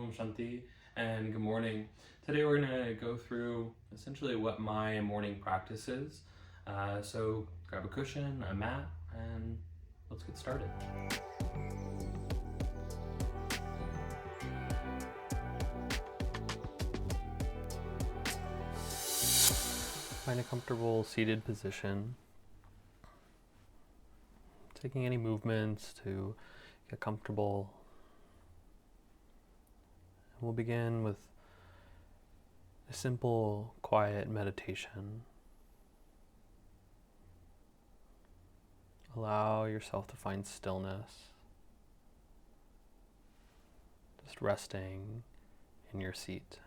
Om Shanti, and good morning. Today we're going to go through essentially what my morning practice is. So grab a cushion, a mat, and let's get started. Find a comfortable seated position. Taking any movements to get comfortable. We'll begin with a simple, quiet meditation. Allow yourself to find stillness, just resting in your seat.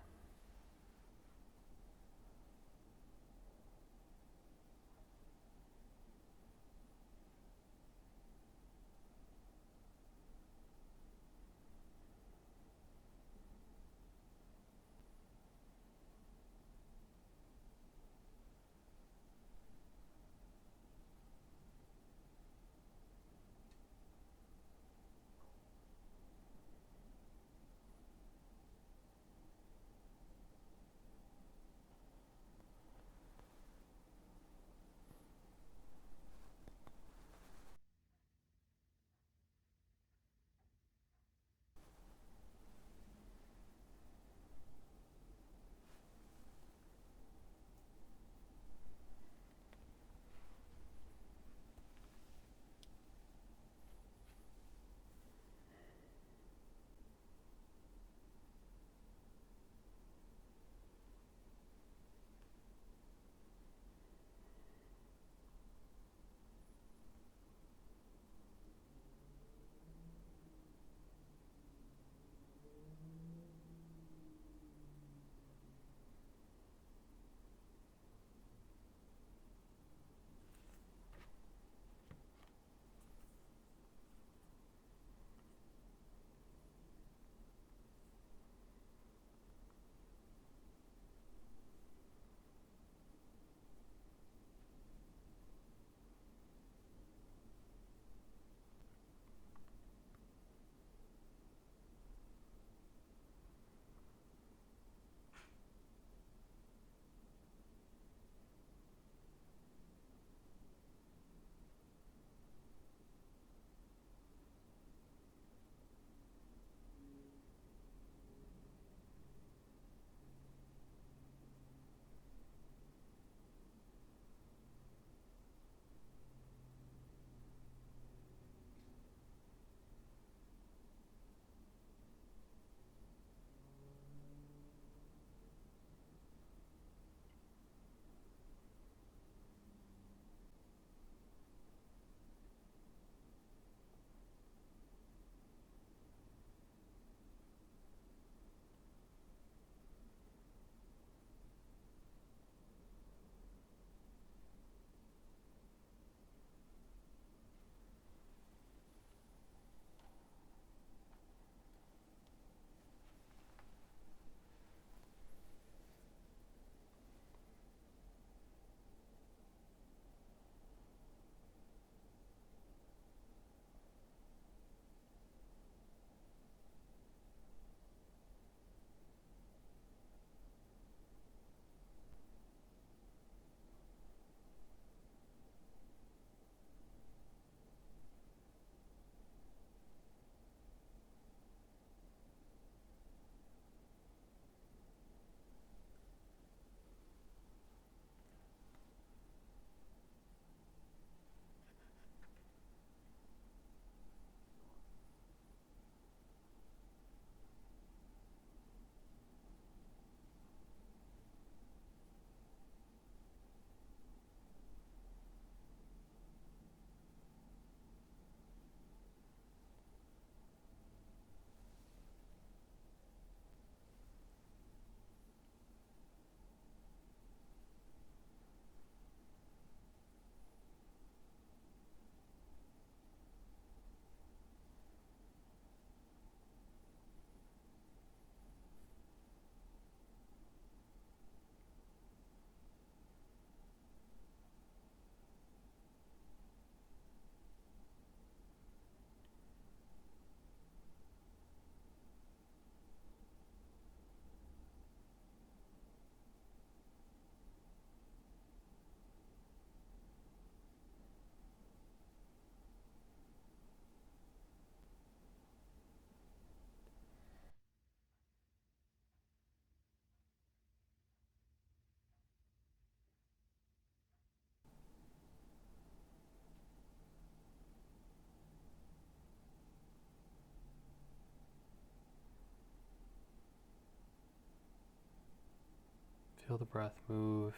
Feel the breath move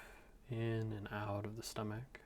in and out of the stomach.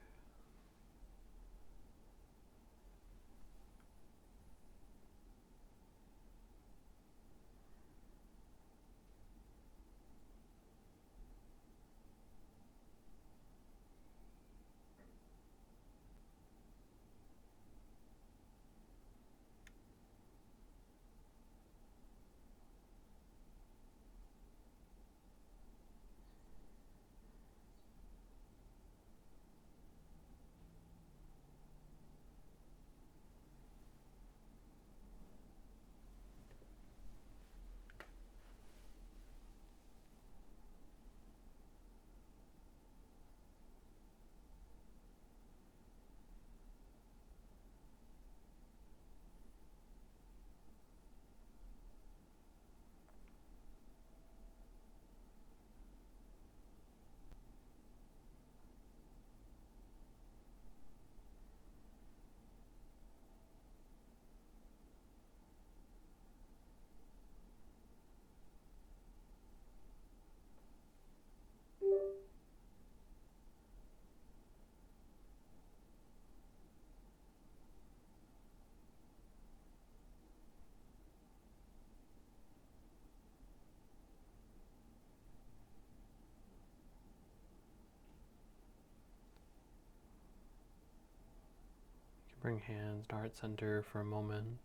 Bring hands to heart center for a moment,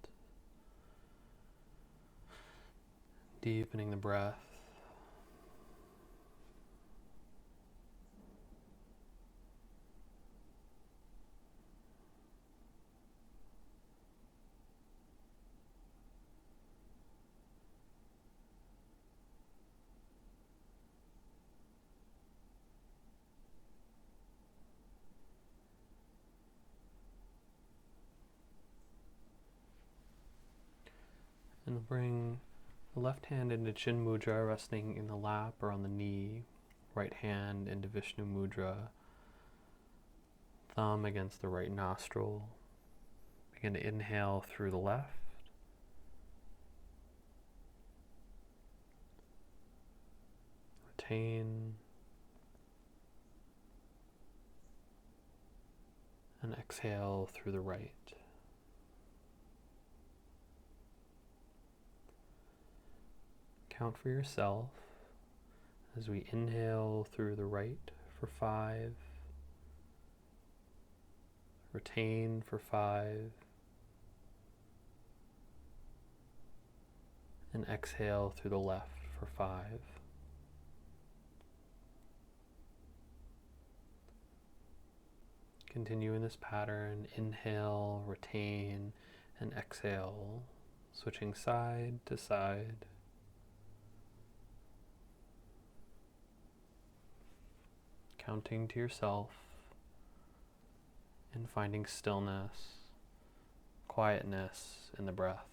deepening the breath. And bring the left hand into Chin Mudra, resting in the lap or on the knee. Right hand into Vishnu Mudra, thumb against the right nostril. Begin to inhale through the left. Retain. And exhale through the right. Count for yourself as we inhale through the right for 5, retain for 5, and exhale through the left for 5. Continue in this pattern, inhale, retain, and exhale, switching side to side. Counting to yourself and finding stillness, quietness in the breath.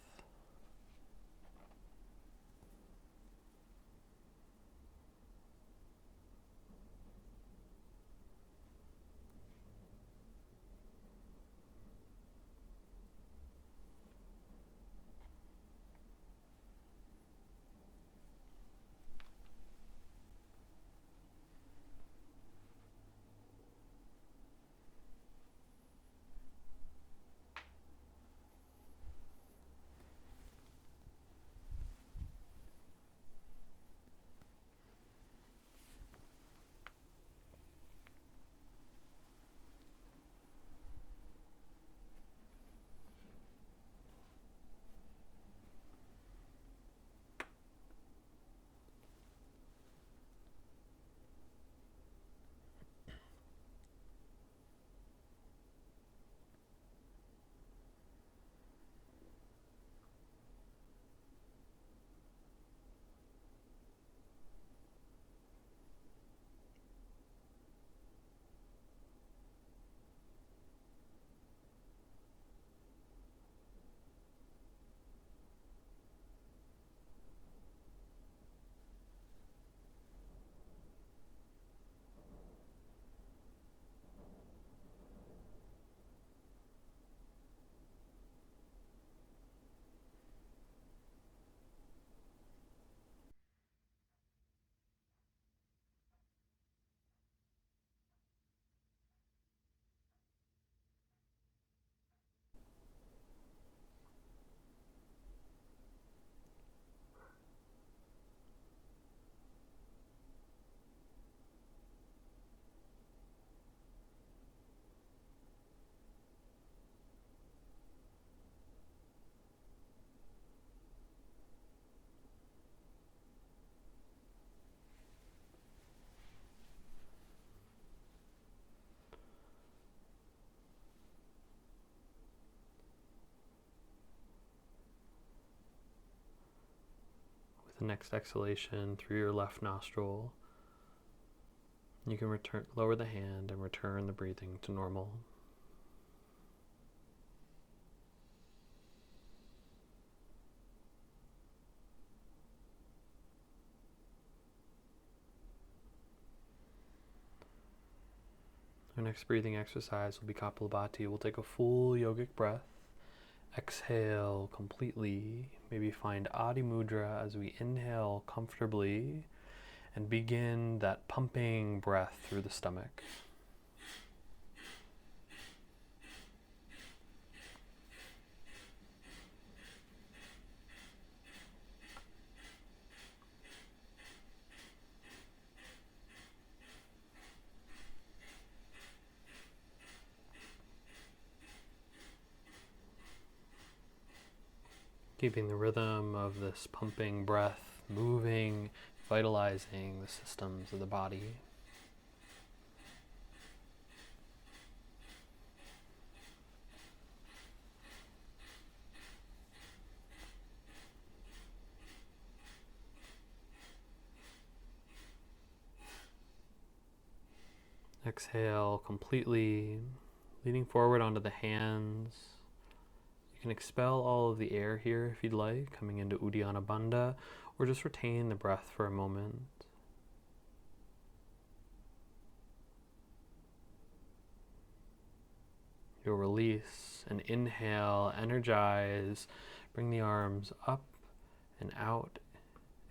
The next exhalation through your left nostril, you can lower the hand and return the breathing to normal. Our next breathing exercise will be Kapalbhati. We'll take a full yogic breath. Exhale completely. Maybe find Adi Mudra as we inhale comfortably and begin that pumping breath through the stomach. Keeping the rhythm of this pumping breath moving, vitalizing the systems of the body. Exhale completely, leaning forward onto the hands. You can expel all of the air here if you'd like, coming into Uddiyana Bandha, or just retain the breath for a moment. You'll release and inhale, energize, bring the arms up and out,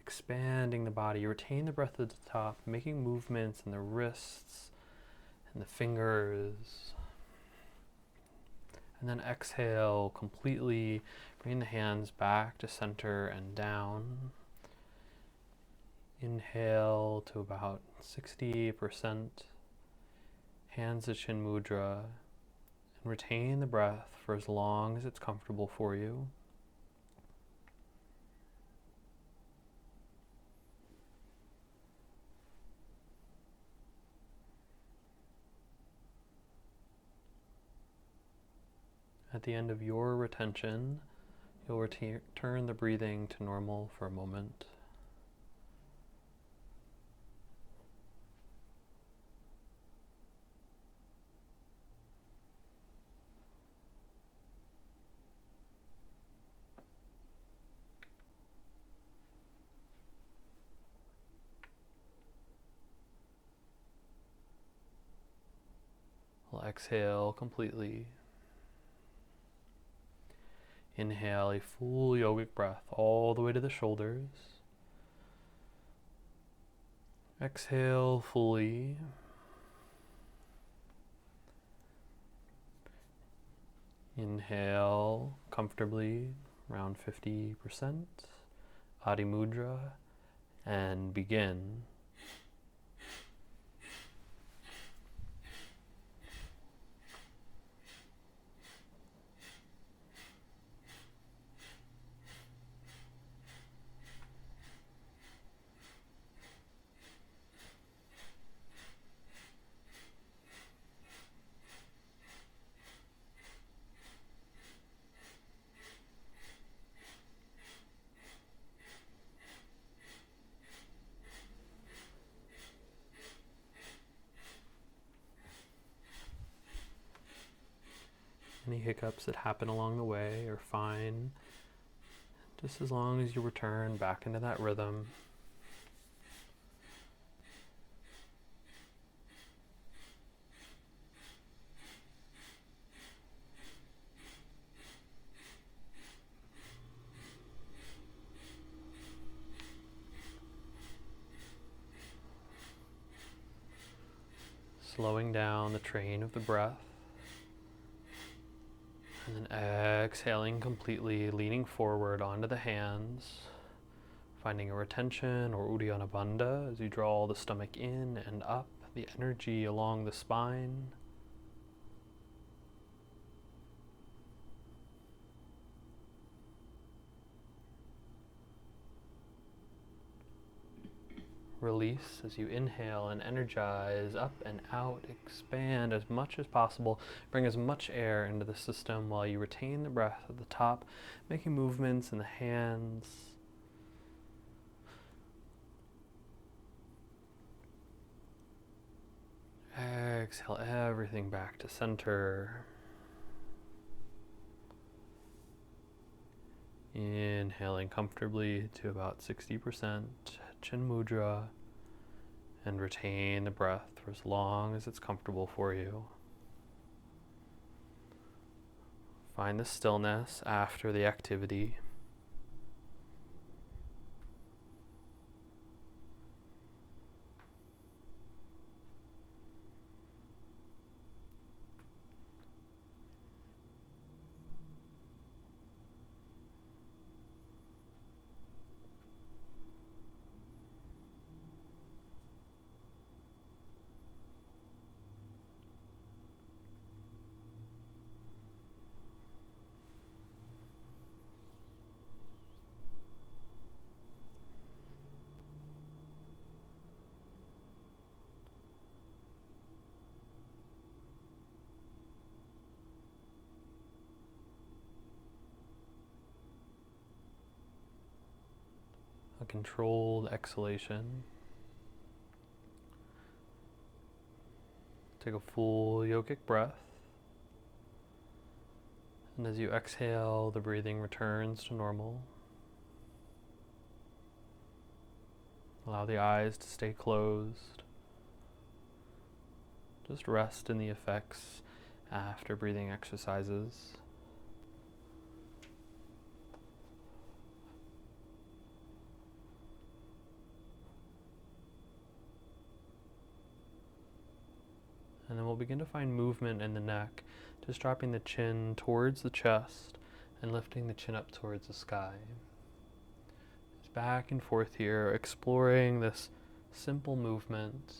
expanding the body. You retain the breath at the top, making movements in the wrists and the fingers. And then exhale completely, bring the hands back to center and down. Inhale to about 60%, hands to chin mudra, and retain the breath for as long as it's comfortable for you. At the end of your retention, you'll return the breathing to normal for a moment. We'll exhale completely. Inhale a full yogic breath all the way to the shoulders. Exhale fully. Inhale comfortably, around 50%. Adi Mudra, and begin. Any hiccups that happen along the way are fine, just as long as you return back into that rhythm. Slowing down the train of the breath. And then exhaling completely, leaning forward onto the hands, finding a retention or Uddiyana Bandha as you draw the stomach in and up, the energy along the spine. Release as you inhale and energize up and out, expand as much as possible, bring as much air into the system while you retain the breath at the top, making movements in the hands, exhale everything back to center. Inhaling comfortably to about 60% chin mudra, and retain the breath for as long as it's comfortable for you. Find the stillness after the activity. A controlled exhalation. Take a full yogic breath. And as you exhale, the breathing returns to normal. Allow the eyes to stay closed. Just rest in the effects after breathing exercises. And then we'll begin to find movement in the neck, just dropping the chin towards the chest and lifting the chin up towards the sky. Just back and forth here, exploring this simple movement.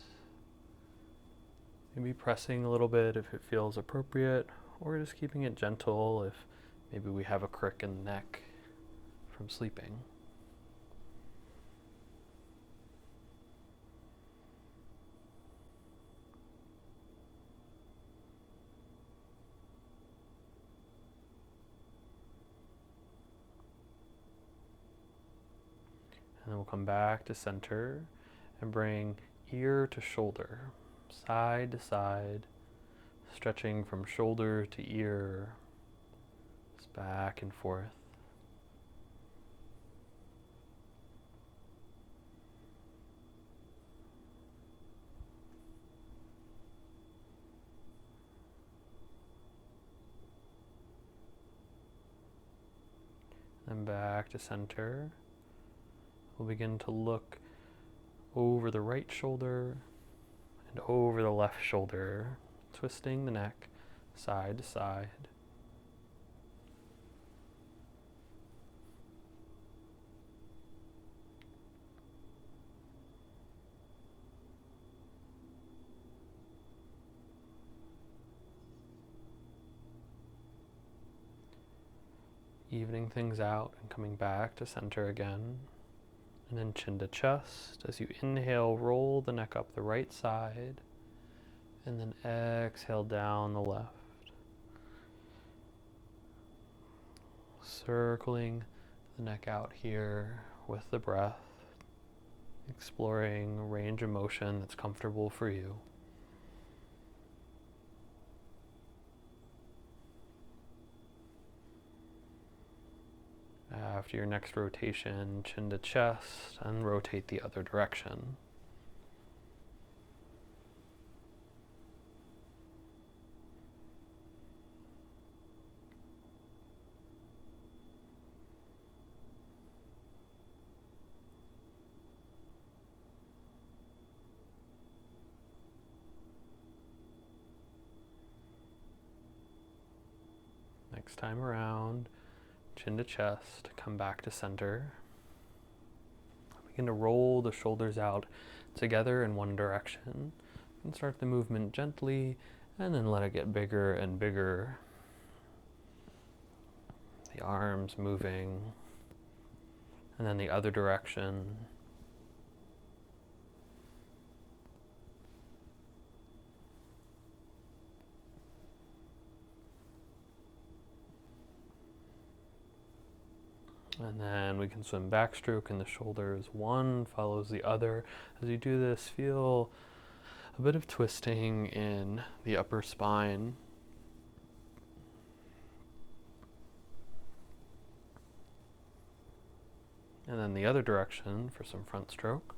Maybe pressing a little bit if it feels appropriate, or just keeping it gentle if maybe we have a crick in the neck from sleeping. And then we'll come back to center and bring ear to shoulder, side to side, stretching from shoulder to ear, just back and forth. Then back to center. We'll begin to look over the right shoulder and over the left shoulder, twisting the neck side to side. Evening things out and coming back to center again. And then chin to chest. As you inhale, roll the neck up the right side. And then exhale down the left. Circling the neck out here with the breath. Exploring a range of motion that's comfortable for you. After your next rotation, chin to chest, and rotate the other direction. Next time around, chin to chest, come back to center. Begin to roll the shoulders out together in one direction. And start the movement gently, and then let it get bigger and bigger. The arms moving, and then the other direction. And then we can swim backstroke in the shoulders. One follows the other. As you do this, feel A bit of twisting in the upper spine. And then the other direction for some front stroke.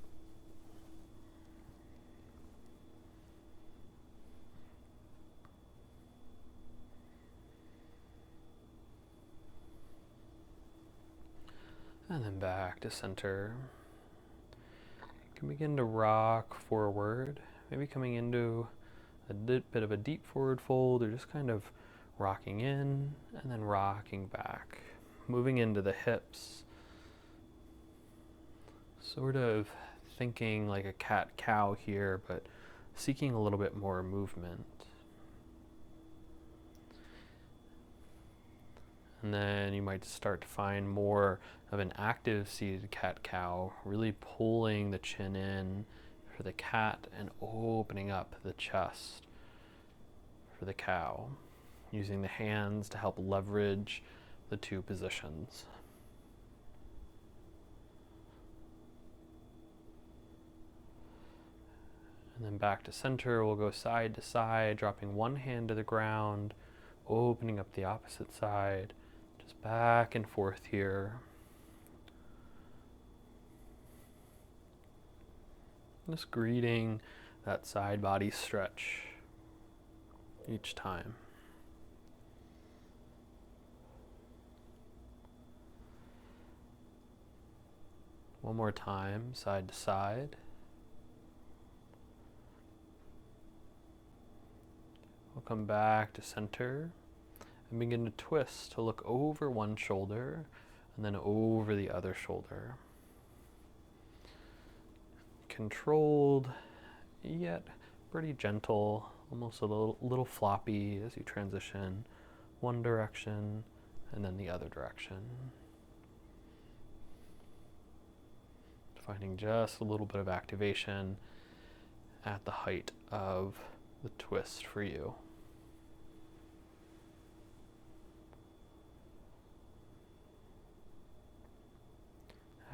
And then back to center. You can begin to rock forward, maybe coming into a bit of a deep forward fold, or just kind of rocking in and then rocking back, moving into the hips. Sort of thinking like a cat-cow here, but seeking a little bit more movement. And then you might start to find more of an active seated cat-cow, really pulling the chin in for the cat and opening up the chest for the cow, using the hands to help leverage the two positions. And then back to center, we'll go side to side, dropping one hand to the ground, opening up the opposite side, just back and forth here. Just greeting that side body stretch each time. One more time, side to side. We'll come back to center and begin to twist to look over one shoulder and then over the other shoulder. Controlled, yet pretty gentle, almost a little floppy as you transition one direction and then the other direction. Finding just a little bit of activation at the height of the twist for you.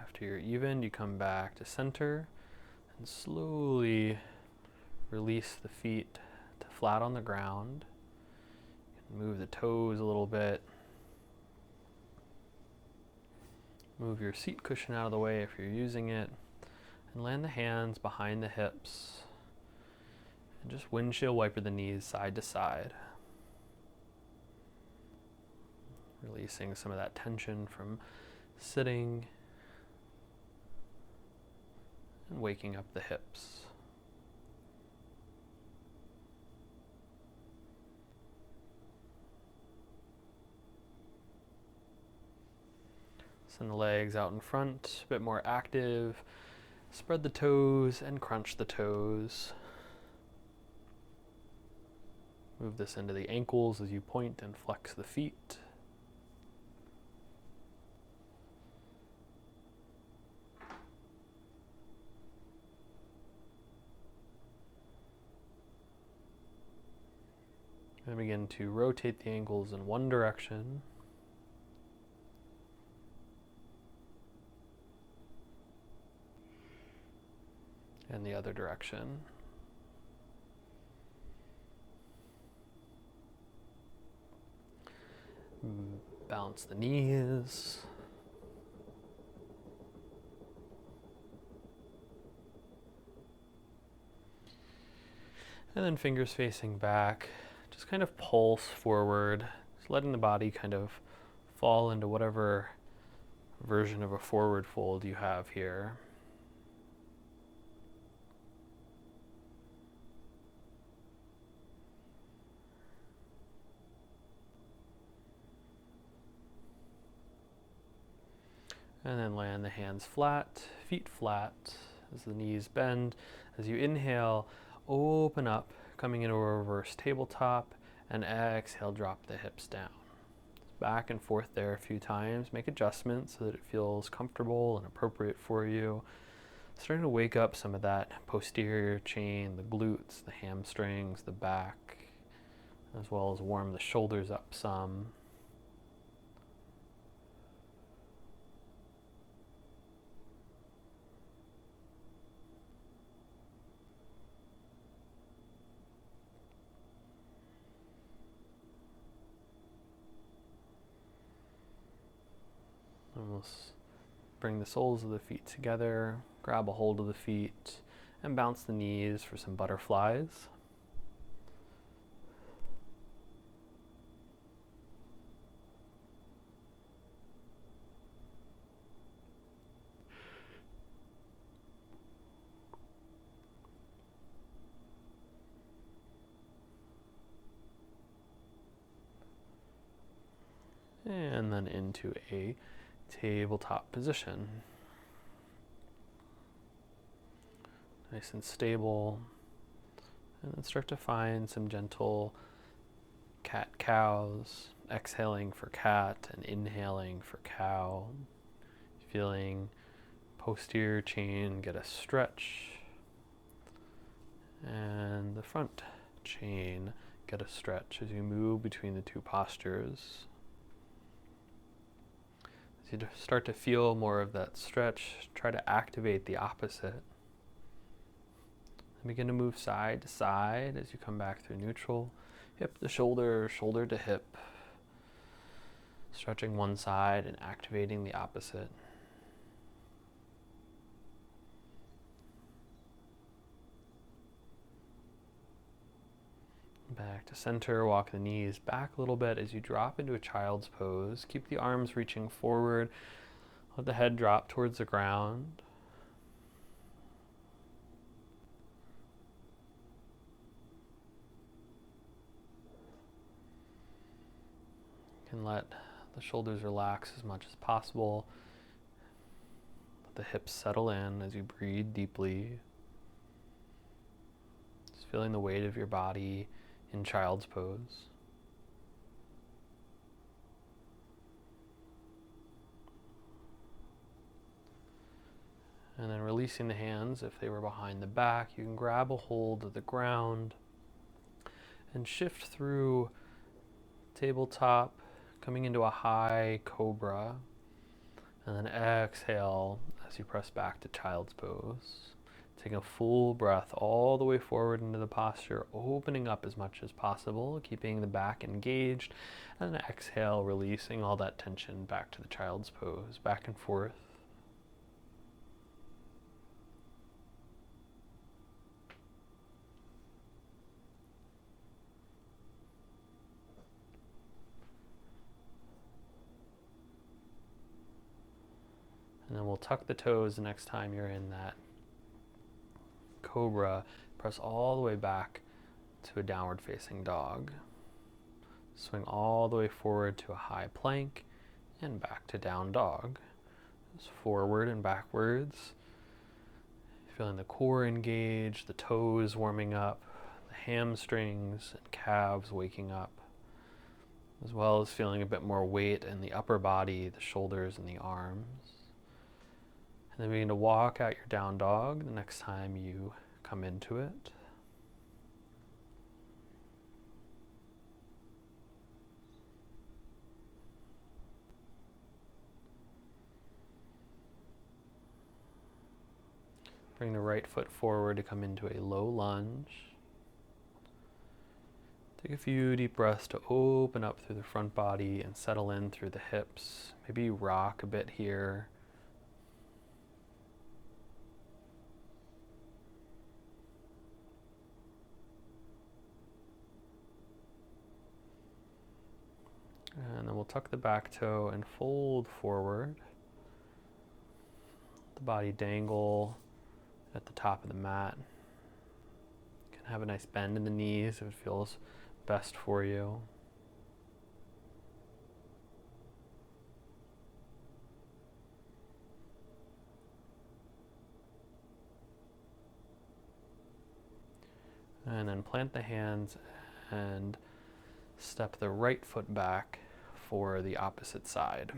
After you're even, you come back to center and slowly release the feet to flat on the ground. You can move the toes a little bit. Move your seat cushion out of the way if you're using it, and land the hands behind the hips. And just windshield wiper the knees side to side. Releasing some of that tension from sitting and waking up the hips. Send the legs out in front, a bit more active. Spread the toes and crunch the toes. Move this into the ankles as you point and flex the feet. And begin to rotate the ankles in one direction. And the other direction. Balance the knees. And then fingers facing back. Just kind of pulse forward, just letting the body kind of fall into whatever version of a forward fold you have here. And then land the hands flat, feet flat as the knees bend. As you inhale, open up, coming into a reverse tabletop, and exhale, drop the hips down. Back and forth there a few times. Make adjustments so that it feels comfortable and appropriate for you. Starting to wake up some of that posterior chain, the glutes, the hamstrings, the back, as well as warm the shoulders up some. Bring the soles of the feet together, grab a hold of the feet, and bounce the knees for some butterflies. And then into a tabletop position. Nice and stable. And then start to find some gentle cat-cows, exhaling for cat and inhaling for cow. Feeling posterior chain get a stretch, and the front chain get a stretch as you move between the two postures. As you start to feel more of that stretch, try to activate the opposite. And begin to move side to side as you come back through neutral. Hip to shoulder, shoulder to hip. Stretching one side and activating the opposite. Back to center, walk the knees back a little bit as you drop into a child's pose. Keep the arms reaching forward. Let the head drop towards the ground. You can let the shoulders relax as much as possible. Let the hips settle in as you breathe deeply. Just feeling the weight of your body in child's pose. And then releasing the hands if they were behind the back, you can grab a hold of the ground and shift through tabletop, coming into a high cobra, and then exhale as you press back to child's pose. Taking a full breath all the way forward into the posture, opening up as much as possible, keeping the back engaged, and then exhale, releasing all that tension back to the child's pose, back and forth. And then we'll tuck the toes the next time you're in that cobra. Press all the way back to a downward facing dog. Swing all the way forward to a high plank and back to down dog. Just forward and backwards. Feeling the core engaged, the toes warming up, the hamstrings and calves waking up, as well as feeling a bit more weight in the upper body, the shoulders and the arms. And then begin to walk out your down dog the next time you come into it. Bring the right foot forward to come into a low lunge. Take a few deep breaths to open up through the front body and settle in through the hips. Maybe rock a bit here. And then we'll tuck the back toe and fold forward. The body dangle at the top of the mat. You can have a nice bend in the knees if it feels best for you. And then plant the hands and step the right foot back for the opposite side.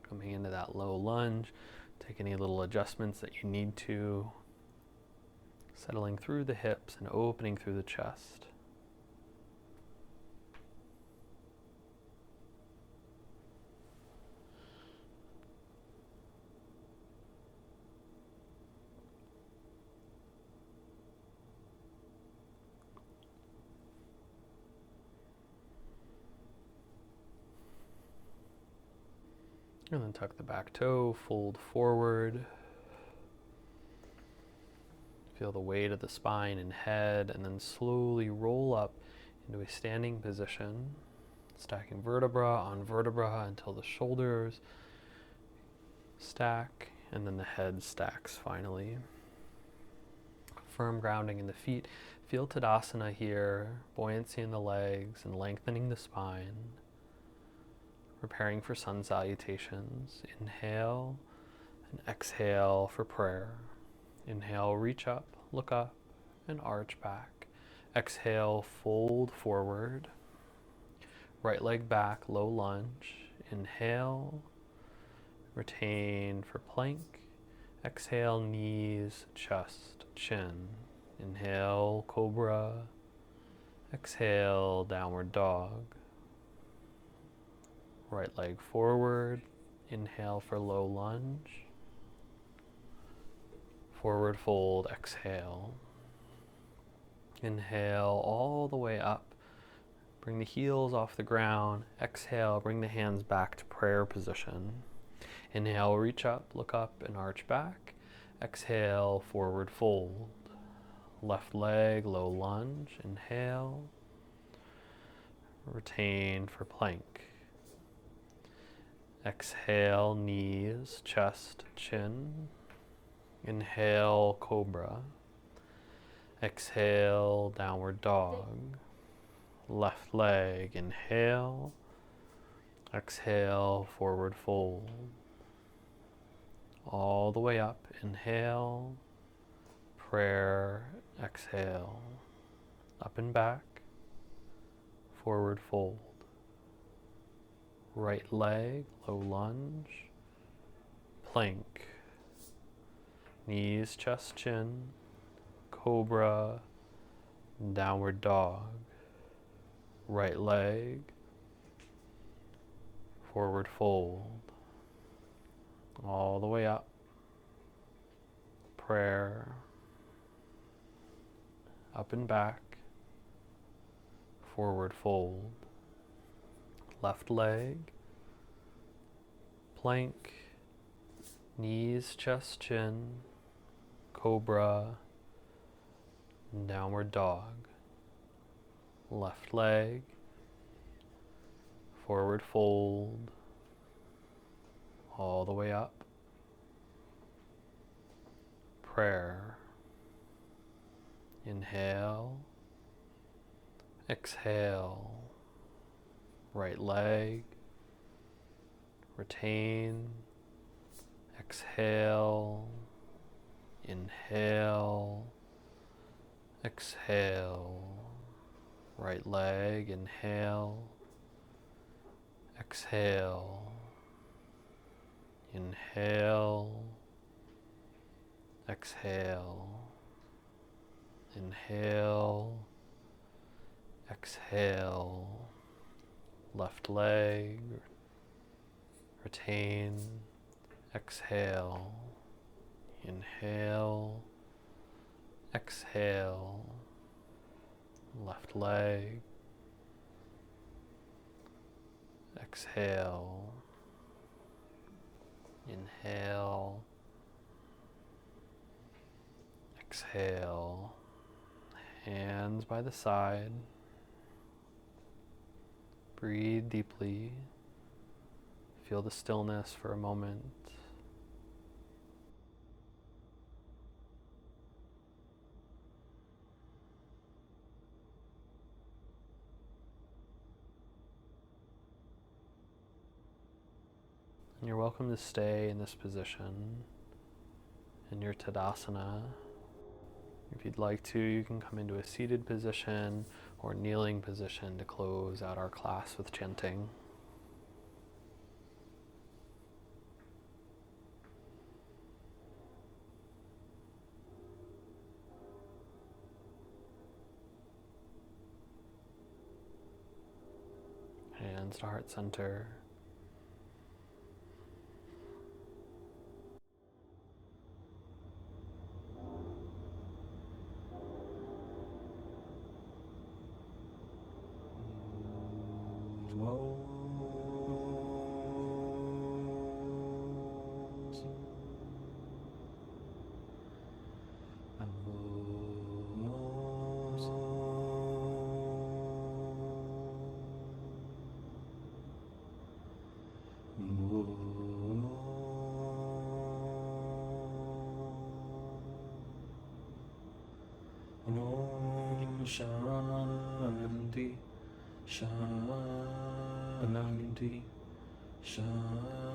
Coming into that low lunge, take any little adjustments that you need to, settling through the hips and opening through the chest. And then tuck the back toe, fold forward. Feel the weight of the spine and head, and then slowly roll up into a standing position, stacking vertebra on vertebra until the shoulders stack, and then the head stacks finally. Firm grounding in the feet. Feel Tadasana here, buoyancy in the legs and lengthening the spine. Preparing for Sun Salutations. Inhale and exhale for prayer. Inhale, reach up, look up, and arch back. Exhale, fold forward. Right leg back, low lunge. Inhale, retain for plank. Exhale, knees, chest, chin. Inhale, cobra. Exhale, downward dog. Right leg forward. Inhale for low lunge. Forward fold, exhale. Inhale all the way up. Bring the heels off the ground. Exhale, bring the hands back to prayer position. Inhale, reach up, look up, and arch back. Exhale, forward fold. Left leg, low lunge. Inhale. Retain for plank. Exhale, knees, chest, chin. Inhale, cobra. Exhale, downward dog. Left leg, inhale. Exhale, forward fold. All the way up, inhale. Prayer, exhale. Up and back. Forward fold. Right leg, low lunge. Plank. Knees, chest, chin, cobra, downward dog, right leg, forward fold, all the way up, prayer, up and back, forward fold, left leg, plank, knees, chest, chin, cobra, downward dog, left leg, forward fold, all the way up, prayer, inhale, exhale, right leg, retain, exhale, inhale, exhale, right leg, inhale, exhale, inhale, exhale, inhale, exhale, left leg, retain, exhale, inhale, exhale, left leg, exhale, inhale, exhale, hands by the side, breathe deeply, feel the stillness for a moment. And you're welcome to stay in this position, in your Tadasana. If you'd like to, you can come into a seated position or kneeling position to close out our class with chanting. Hands to heart center. Shanti, Shanti, Shanti.